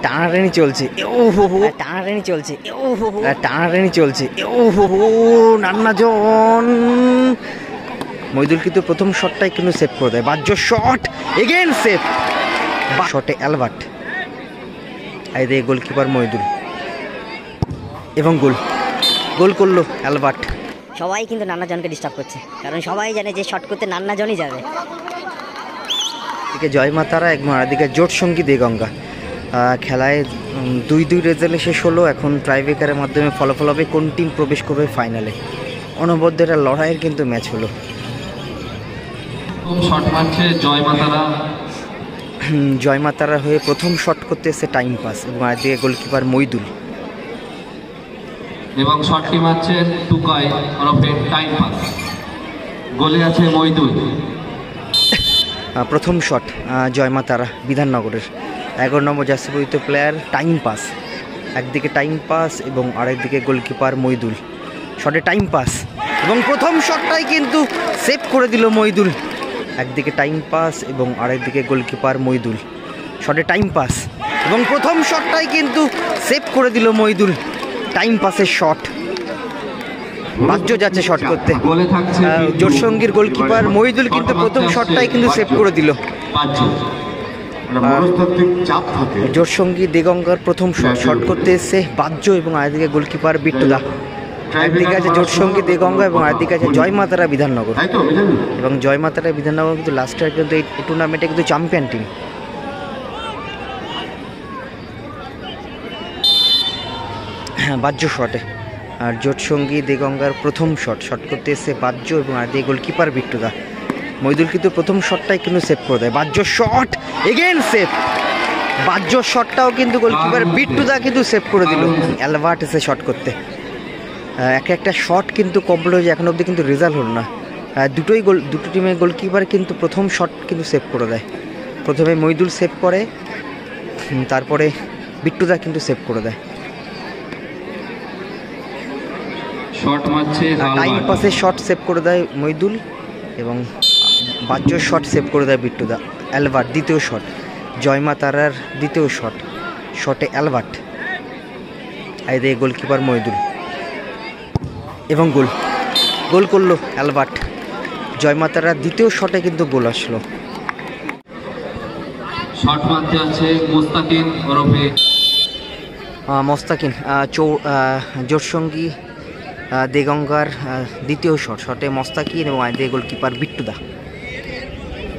টানাটানি চলছে, টানাটানি চলছে, টানাটানি চলছে। নান্নাজন মইদুল কিন্তু প্রথম শটটাই কিন্তু সেভ করে দেয়। বাজ্য শট, এগেন সেভ। শটে অ্যালবার্ট, এই দিয়ে গোলকিপার মইদুল এবং গোল করলো অ্যালবার্ট। সবাই কিন্তু নান্নাজনকে ডিস্টার্ব করছে, কারণ সবাই জানে যে শট করতে নান্নাজনই যাবে। এদিকে জয় মাতারা এবং আরেকদিকে জোট সঙ্গী দেগঙ্গা। খেলায় 2-2 রেজাল্টে শেষ হলো। এখন ট্রাইব্রেকারের মাধ্যমে ফলাফল হবে কোন টিম প্রবেশ করবে ফাইনালে। অনবদ্য একটা লড়াইয়ের কিন্তু ম্যাচ হলো। জয় মাতারা হয়ে প্রথম শট করতে এসে টাইম পাস এবং আরেকদিকে গোলকিপার মইদুল এবং শটটি মারছে টুকাই ওরফে টাইম পাস। গোলে আছে মইদুল। প্রথম শট জয় মাতারা বিধাননগরের 11 নম্বর জার্সি পরিহিত প্লেয়ার টাইম পাস। একদিকে টাইম পাস এবং আরেকদিকে গোলকিপার মইদুল। শটে টাইম পাস এবং প্রথম শটটাই কিন্তু সেভ করে দিল মইদুল। একদিকে টাইম পাস এবং আরেকদিকে গোলকিপার মইদুল। শটে টাইম পাস এবং প্রথম শটটাই কিন্তু সেভ করে দিল মইদুল। টাইম পাসের শট, বাজ্য যাচ্ছে শট করতে। জোটসঙ্গীর গোলকিপার মইদুল কিন্তু প্রথম শটটাই কিন্তু সেভ করে দিল। জোটসঙ্গী দেগঙ্গার প্রথম শট করতে এসে বাজ্য এবং আরেকদিকে গোলকিপার বিট্টুদা। একদিকে আছে জোটসঙ্গী দেগঙ্গা এবং আরেকদিকে আছে জয় মাতারা বিধাননগর। এবং জয় মাতারা বিধাননগর কিন্তু লাস্ট ইয়ার কিন্তু এই টুর্নামেন্টে কিন্তু চ্যাম্পিয়ন টিম। হ্যাঁ, বাজ্য শটে। আর জোটসঙ্গী দেগঙ্গার প্রথম শট করতে এসে বাজ্য এবং আরেকদিকে গোলকিপার বিট্টুদা। মইদুল কিন্তু প্রথম শটটাই কিন্তু সেভ করে দেয়। বাজ্য শট, এগেন সেভ। বাজ্য শটটাও কিন্তু গোলকিপার বিট্টুদা কিন্তু সেভ করে দিল। অ্যালবার্ট এসে শট করতে। একটা শট কিন্তু কমপ্লিট হয়েছে, এখন অবধি কিন্তু রেজাল্ট হলো না। দুটো টিমের গোলকিপার কিন্তু প্রথম শট কিন্তু সেভ করে দেয়। প্রথমে মইদুল সেভ করে, তারপরে বিট্টুদা কিন্তু সেভ করে দেয়। টাইম পাসে শট সেভ করে দেয় মইদুল এবং বাজ্য শট সেভ করে দেয় বিট্টুদা। অ্যালবার্ট দ্বিতীয় শট, জয় মাতারার দ্বিতীয় শটে অ্যালবার্ট, এই দিয়ে গোলকিপার মইদুল এবং গোল করলো অ্যালবার্ট। জয় মাতারার দ্বিতীয় শটে কিন্তু গোল আসলো। শট মারতে আছে মোস্তাকিন ওরফে মোস্তাকিন। জোটসঙ্গী দেগঙ্গার দ্বিতীয় শটে মোস্তাকিন এবং আরেকদিকে গোলকিপার বিট্টুদা।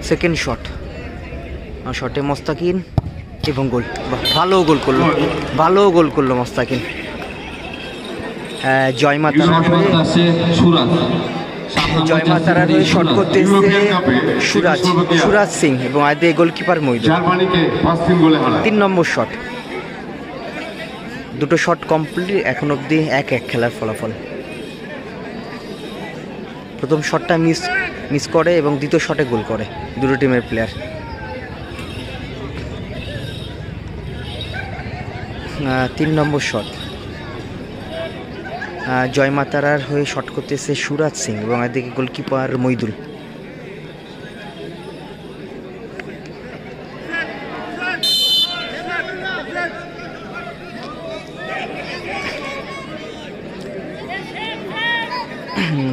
সেকেন্ড শটে মোস্তাকিন এবং গোল। ভালো গোল করলো মোস্তাকিন। জয় মাতারার হয়ে শট করতে এসে সুরাজ সিং এবং আরেকদিকে গোলকিপার মইদুল। 3 নম্বর শট। দুটো শট কমপ্লিট, এখন অবধি 1-1 খেলার ফলাফল। প্রথম শটটা মিস করে এবং দ্বিতীয় শটে গোল করে দুটো টিমের প্লেয়ার। 3 নম্বর শট। জয় মাতারার হয়ে শট করতে এসে সুরাজ সিং এবং এদিকে গোলকিপার মইদুল।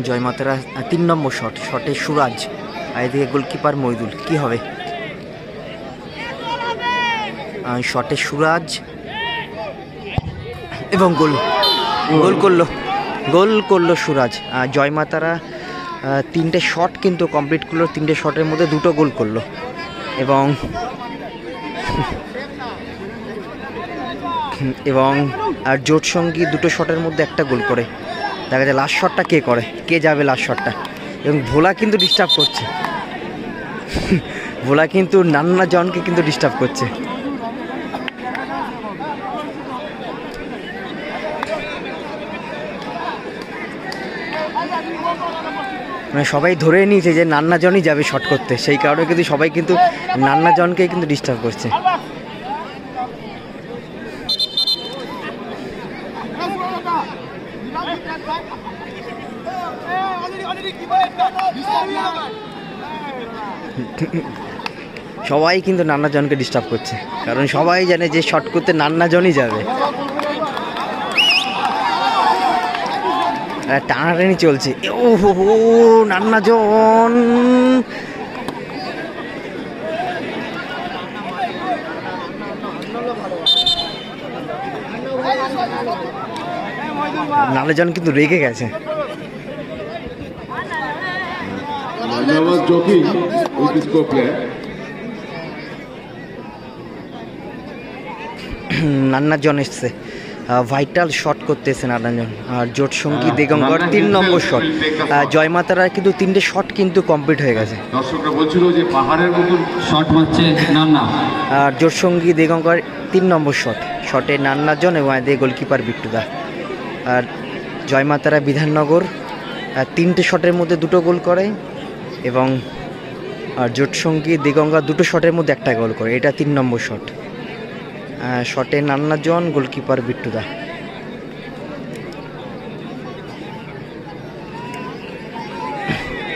জয় মাতারা 3 নম্বর শটে সুরাজ, আর এদিকে গোলকিপার মইদুল। কি হবে? শটে সুরাজ এবং গোল করলো সুরাজ। জয় মাতারা 3টে শট কিন্তু কমপ্লিট করলো, 3টে শটের মধ্যে 2টো গোল করলো এবং আর জোটসঙ্গী 2টো শটের মধ্যে 1টা গোল করে। দেখা যায় লাস্ট শটটা কে যাবে লাস্ট শটটা। এবং ভোলা কিন্তু ডিস্টার্ব করছে, ভোলা কিন্তু নান্না জনকে কিন্তু ডিস্টার্ব করছে। মানে সবাই ধরে নিয়েছে যে নান্না জনই যাবে শট করতে, সেই কারণে কিন্তু সবাই কিন্তু নান্না জনকে কিন্তু ডিস্টার্ব করছে। সবাই কিন্তু নান্না জনকে ডিস্টার্ব করছে, কারণ সবাই জানে যে শট করতে নান্না জনই যাবে। টানাটানি চলছে। ও হো হো, নান্না জন নান্নাজন কিন্তু রেগে গেছে। নান্না জন এসছে, ভাইটাল শট করতেছে নান্নাজন। আর জোট সঙ্গী দিগঙ্গর 3 নম্বর শট। জয়মাতারা কিন্তু 3টে শট কিন্তু কমপ্লিট হয়ে গেছে। দর্শকরা বলছিল যে পাহাড়ের মতন শট মারছে নান্না। আর জোট সঙ্গী দিগঙ্গর 3 নম্বর শট, শটে নান্নাজন এবং এদিকে গোলকিপার বিট্টুদা। আর জয়মাতারা বিধাননগর 3টে শটের মধ্যে 2টো গোল করে, এবং আর জোট সঙ্গী দিগঙ্গা 2টো শটের মধ্যে 1টা গোল করে। এটা 3 নম্বর শট। শটে নান্নাজন, গোলকিপার বিট্টুদা।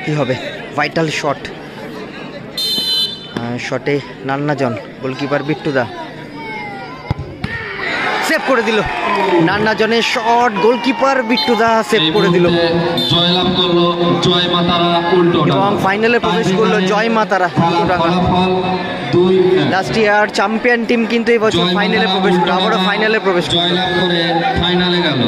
কি হবে? ভাইটাল শট, শটে নান্নাজন, গোলকিপার বিট্টুদা সেভ করে দিল। নান্নাজনের শট, গোলকিপার বিট্টুদা সেভ করে দিল, জয়লাভ করলো জয়মাতারা উল্টো। এবং ফাইনালে প্রবেশ করলো Joymatara Ultadanga. Last year champion team কিন্তু এই বছর ফাইনালে প্রবেশ করলো, আবারও ফাইনালে প্রবেশ করলো। জয়লাভ করে ফাইনালে গেল।